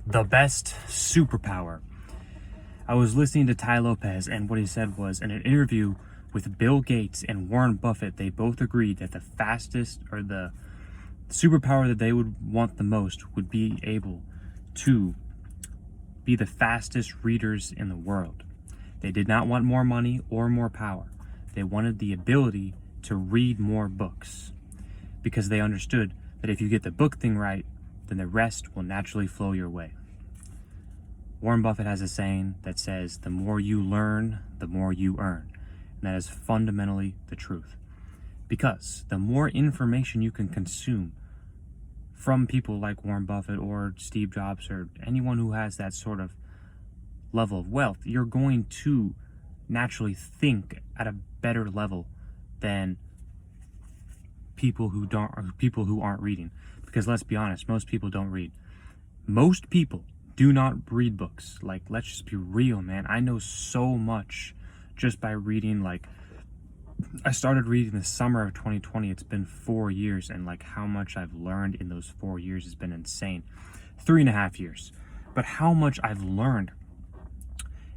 The best superpower. I was listening to Ty Lopez, and what he said was in an interview with Bill Gates and Warren Buffett, they both agreed that the fastest or the superpower that they would want the most would be able to be the fastest readers in the world. They did not want more money or more power. They wanted the ability to read more books because they understood that if you get the book thing right, then the rest will naturally flow your way. Warren Buffett has a saying that says, the more you learn, the more you earn. And that is fundamentally the truth. Because the more information you can consume from people like Warren Buffett or Steve Jobs or anyone who has that sort of level of wealth, you're going to naturally think at a better level than people who don't, or people who aren't reading. Because let's be honest, most people don't read. Most people do not read books. Like, let's just be real, man. I know so much just by reading. Like, I started reading the summer of 2020. It's been 4 years, and like how much I've learned in those 4 years has been insane. 3.5 years. But how much I've learned.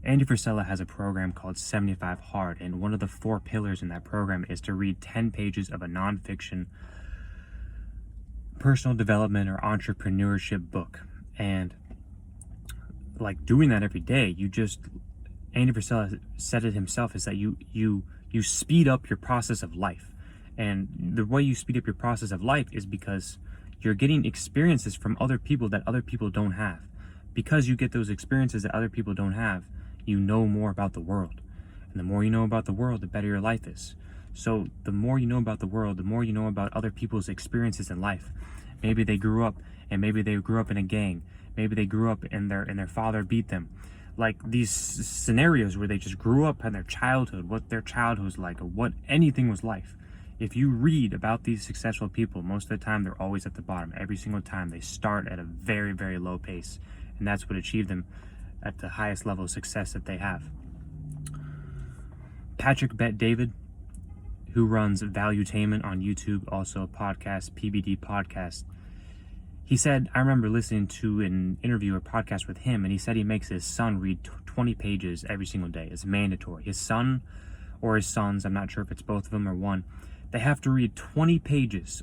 Andy Frisella has a program called 75 Hard, and one of the 4 pillars in that program is to read 10 pages of a nonfiction personal development or entrepreneurship book. And like doing that every day, Andy Frisella said it himself, is that you speed up your process of life. And the way you speed up your process of life is because you're getting experiences from other people that other people don't have. Because you get those experiences that other people don't have, you know more about the world. And the more you know about the world, the better your life is. So the more you know about the world, the more you know about other people's experiences in life. Maybe they grew up in a gang. Maybe they grew up and their father beat them. Like these scenarios where they just grew up in their childhood, what their childhood was like, or what anything was like. If you read about these successful people, most of the time they're always at the bottom. Every single time they start at a very, very low pace. And that's what achieved them at the highest level of success that they have. Patrick Bet-David, who runs Valuetainment on YouTube, also a podcast, PBD podcast, he said, I remember listening to an interview or podcast with him, and he said he makes his son read 20 pages every single day. It's mandatory. His son or his sons, I'm not sure if it's both of them or one, they have to read 20 pages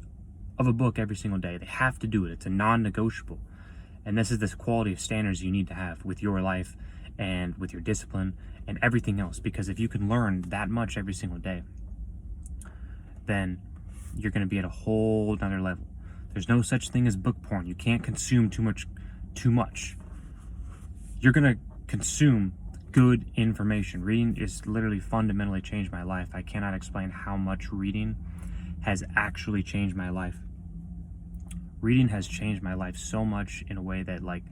of a book every single day. They have to do it. It's a non-negotiable. And this is the quality of standards you need to have with your life and with your discipline and everything else. Because if you can learn that much every single day, then you're going to be at a whole nother level. There's no such thing as book porn. You can't consume too much. You're going to consume good information. Reading is literally fundamentally changed my life. I cannot explain how much reading has actually changed my life. Reading has changed my life so much in a way that, like,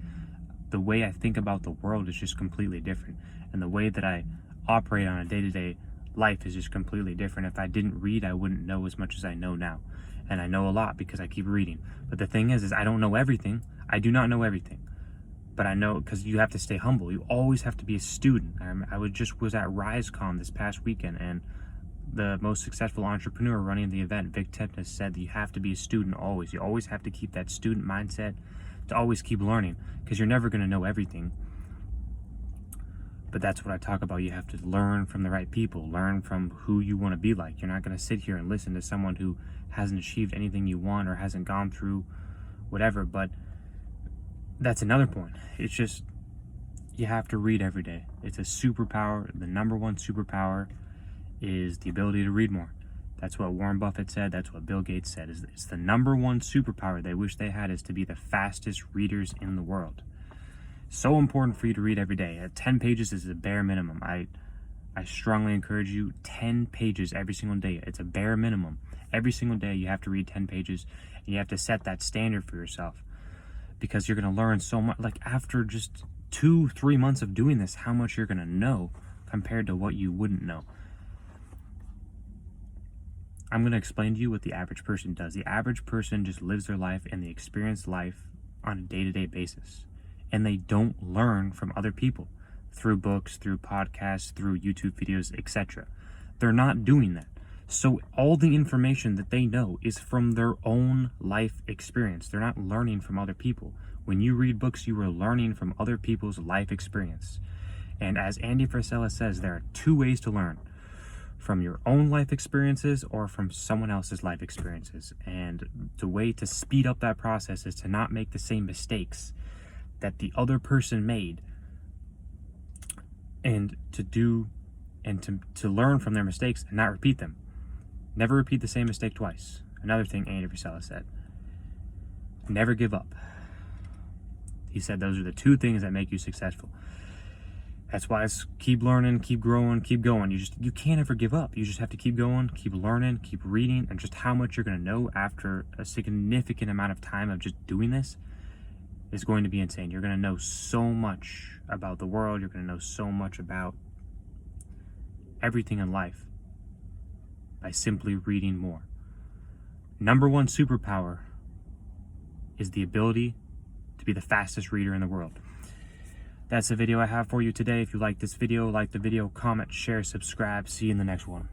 the way I think about the world is just completely different. And the way that I operate on a day-to-day life is just completely different. If I didn't read, I wouldn't know as much as I know now. And I know a lot because I keep reading. But the thing is I don't know everything. I do not know everything. But I know, because you have to stay humble. You always have to be a student. I was at RiseCon this past weekend, and the most successful entrepreneur running the event, Vic Tepnes, said that you have to be a student always. You always have to keep that student mindset to always keep learning, because you're never going to know everything. But that's what I talk about. You have to learn from the right people, learn from who you want to be like. You're not going to sit here and listen to someone who hasn't achieved anything you want or hasn't gone through whatever. But that's another point. It's just, you have to read every day. It's a superpower. The number one superpower is the ability to read more. That's what Warren Buffett said. That's what Bill Gates said. It's the number one superpower they wish they had, is to be the fastest readers in the world. So important for you to read every day. 10 pages is the bare minimum. I strongly encourage you, 10 pages every single day. It's a bare minimum. Every single day you have to read 10 pages, and you have to set that standard for yourself, because you're going to learn so much. Like, after just 2-3 months of doing this, how much you're going to know compared to what you wouldn't know. I'm going to explain to you what the average person does. The average person just lives their life and they experience life on a day-to-day basis. And they don't learn from other people through books, through podcasts, through YouTube videos, etc. They're not doing that. So all the information that they know is from their own life experience. They're not learning from other people, When you read books, you are learning from other people's life experience. And as Andy Frisella says, there are two ways to learn: from your own life experiences or from someone else's life experiences. And the way to speed up that process is to not make the same mistakes that the other person made, and to learn from their mistakes and not repeat them. Never repeat the same mistake twice. Another thing Andy Frisella said: never give up. He said those are the two things that make you successful. That's why it's keep learning, keep growing, keep going. You can't ever give up. You just have to keep going, keep learning, keep reading, and just how much you're going to know after a significant amount of time of just doing this is going to be insane. You're going to know so much about the world. You're going to know so much about everything in life by simply reading more. Number one superpower is the ability to be the fastest reader in the world. That's the video I have for you today. If you like this video, like the video, comment, share, subscribe. See you in the next one.